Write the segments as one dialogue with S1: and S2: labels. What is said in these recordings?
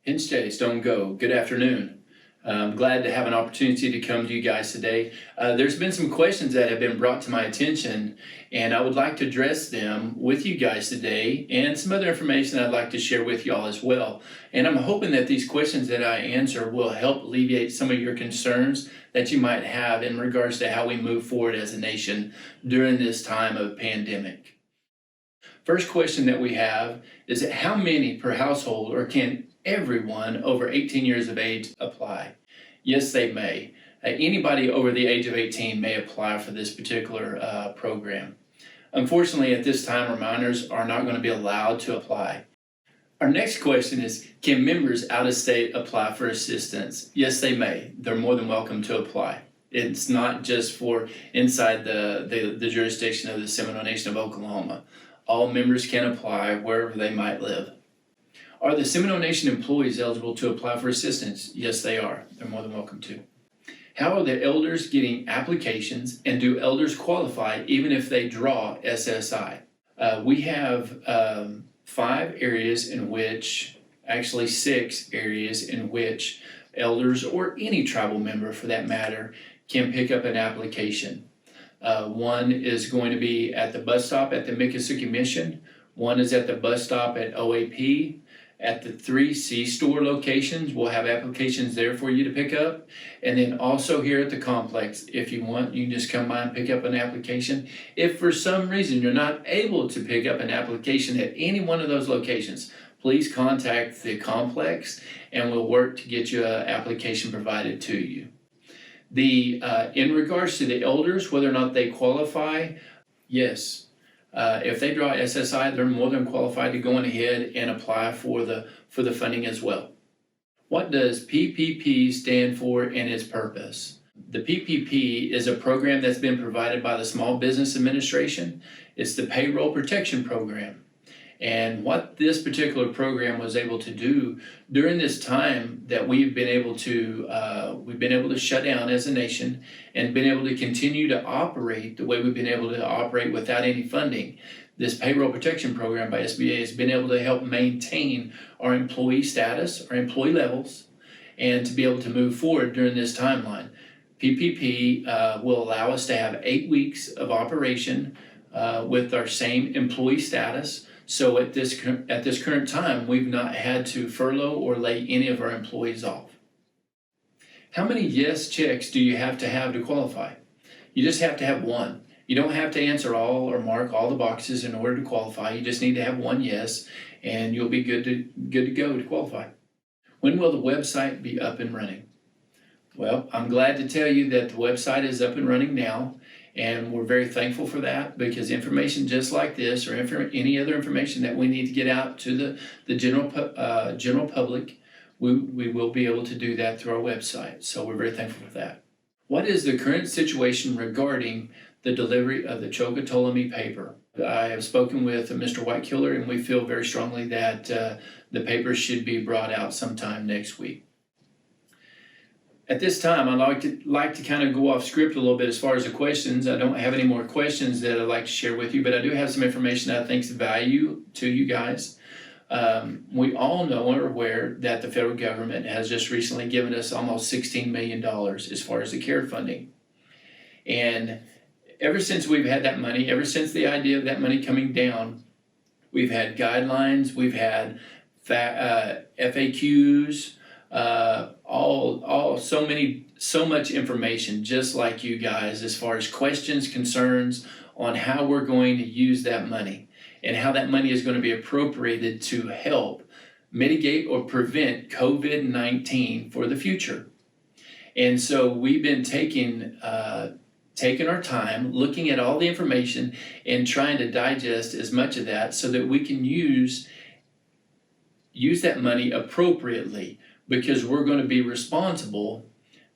S1: Hinge Days Don't Go. Good afternoon. I'm glad to have an opportunity to come to you guys today. There's been some questions that have been brought to my attention, and I would like to address them with you guys today and some other information I'd like to share with y'all as well. And I'm hoping that these questions that I answer will help alleviate some of your concerns that you might have in regards to how we move forward as a nation during this time of pandemic. First question that we have is how many per household, or can everyone over 18 years of age apply? Yes, they may. Anybody over the age of 18 may apply for this particular program. Unfortunately, at this time, our minors are not going to be allowed to apply. Our next question is, can members out of state apply for assistance? Yes, they may. They're more than welcome to apply. It's not just for inside the jurisdiction of the Seminole Nation of Oklahoma. All members can apply wherever they might live. Are the Seminole Nation employees eligible to apply for assistance? Yes, they are. They're more than welcome to. How are the elders getting applications, and do elders qualify even if they draw SSI? We have 6 areas in which elders, or any tribal member for that matter, can pick up an application. One is going to be at the bus stop at the Miccosukee Mission. One is at the bus stop at OAP. At the 3 C-store locations, we'll have applications there for you to pick up. And then also here at the complex, if you want, you can just come by and pick up an application. If for some reason you're not able to pick up an application at any one of those locations, please contact the complex and we'll work to get you an application provided to you. In regards to the elders, whether or not they qualify, yes. If they draw SSI, they're more than qualified to go on ahead and apply for the funding as well. What does PPP stand for and its purpose? The PPP is a program that's been provided by the Small Business Administration. It's the Payroll Protection Program. And what this particular program was able to do during this time that we've been able to shut down as a nation and been able to continue to operate the way we've been able to operate without any funding, this payroll protection program by SBA has been able to help maintain our employee status, our employee levels, and to be able to move forward during this timeline. PPP will allow us to have 8 weeks of operation with our same employee status. So at this current time, we've not had to furlough or lay any of our employees off. How many yes checks do you have to qualify? You just have to have one. You don't have to answer all or mark all the boxes in order to qualify. You just need to have one yes, and you'll be good to go to qualify. When will the website be up and running? Well, I'm glad to tell you that the website is up and running now. And we're very thankful for that, because information just like this, or any other information that we need to get out to the general public, we will be able to do that through our website. So we're very thankful for that. What is the current situation regarding the delivery of the Chilcoat paper? I have spoken with Mr. Whitekiller, and we feel very strongly that the paper should be brought out sometime next week. At this time, I'd like to kind of go off script a little bit as far as the questions. I don't have any more questions that I'd like to share with you, but I do have some information that I think is of value to you guys. We all know and are aware that the federal government has just recently given us almost $16 million as far as the CARE funding. And ever since we've had that money, ever since the idea of that money coming down, we've had guidelines, we've had FAQs, so much information, just like you guys, as far as questions, concerns on how we're going to use that money and how that money is going to be appropriated to help mitigate or prevent COVID-19 for the future. And so we've been taking our time, looking at all the information and trying to digest as much of that so that we can use that money appropriately, because we're going to be responsible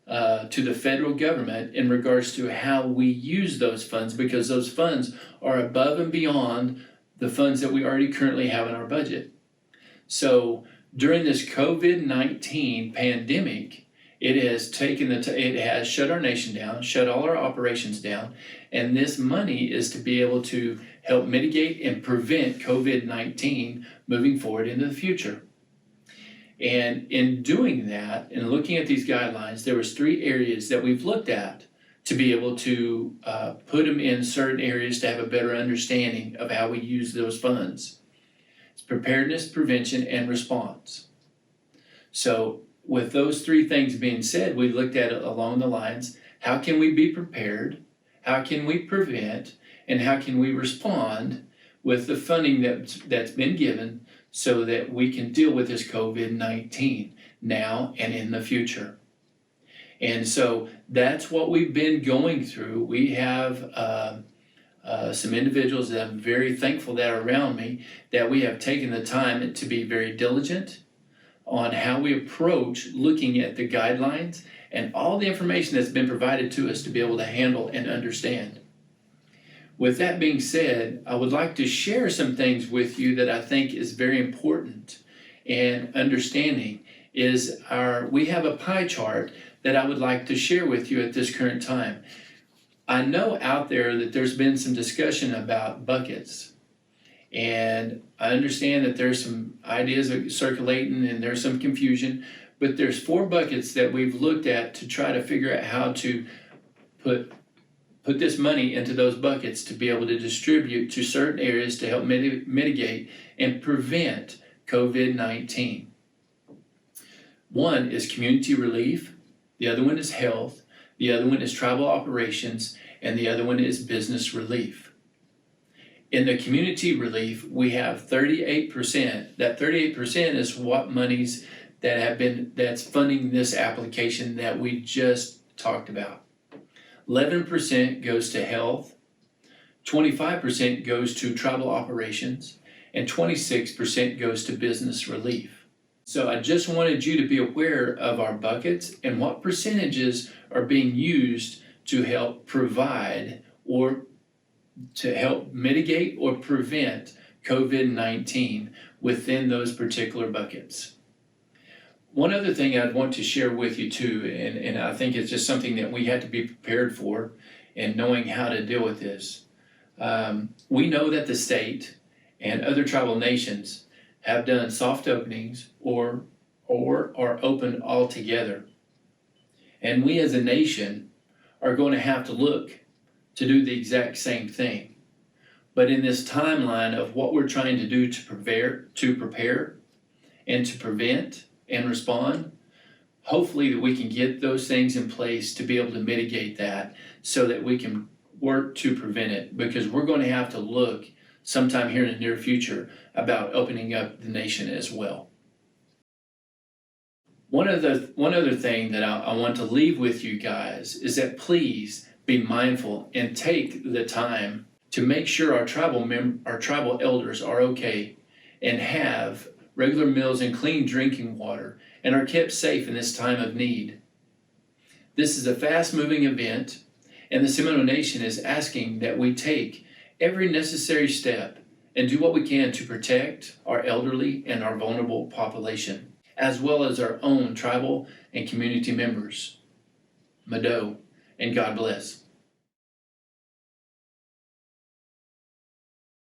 S1: to the federal government in regards to how we use those funds, because those funds are above and beyond the funds that we already currently have in our budget. So during this COVID-19 pandemic, it has shut our nation down, shut all our operations down, and this money is to be able to help mitigate and prevent COVID-19 moving forward into the future. And in doing that and looking at these guidelines, there was 3 areas that we've looked at to be able to put them in certain areas to have a better understanding of how we use those funds. It's preparedness, prevention, and response. So with those 3 things being said, we looked at it along the lines, how can we be prepared? How can we prevent? And how can we respond with the funding that's been given so that we can deal with this COVID-19 now and in the future? And so that's what we've been going through. We have some individuals that I'm very thankful that are around me, that we have taken the time to be very diligent on how we approach looking at the guidelines and all the information that's been provided to us to be able to handle and understand. With that being said, I would like to share some things with you that I think is very important and understanding is we have a pie chart that I would like to share with you at this current time. I know out there that there's been some discussion about buckets, and I understand that there's some ideas circulating and there's some confusion, but there's 4 buckets that we've looked at to try to figure out how to put this money into those buckets to be able to distribute to certain areas to help mitigate and prevent COVID-19. One is community relief, the other one is health, the other one is tribal operations, and the other one is business relief. In the community relief, we have 38%. That 38% is what monies that's funding this application that we just talked about. 11% goes to health, 25% goes to tribal operations, and 26% goes to business relief. So I just wanted you to be aware of our buckets and what percentages are being used to help provide or to help mitigate or prevent COVID-19 within those particular buckets. One other thing I'd want to share with you too, and I think it's just something that we had to be prepared for in knowing how to deal with this. We know that the state and other tribal nations have done soft openings or are open altogether. And we as a nation are going to have to look to do the exact same thing. But in this timeline of what we're trying to do to prepare and to prevent and respond, hopefully that we can get those things in place to be able to mitigate that so that we can work to prevent it, because we're going to have to look sometime here in the near future about opening up the nation as well. One other thing that I want to leave with you guys is that please be mindful and take the time to make sure our tribal elders are okay and have regular meals and clean drinking water and are kept safe in this time of need. This is a fast-moving event, and the Seminole Nation is asking that we take every necessary step and do what we can to protect our elderly and our vulnerable population, as well as our own tribal and community members. Mado, and God bless.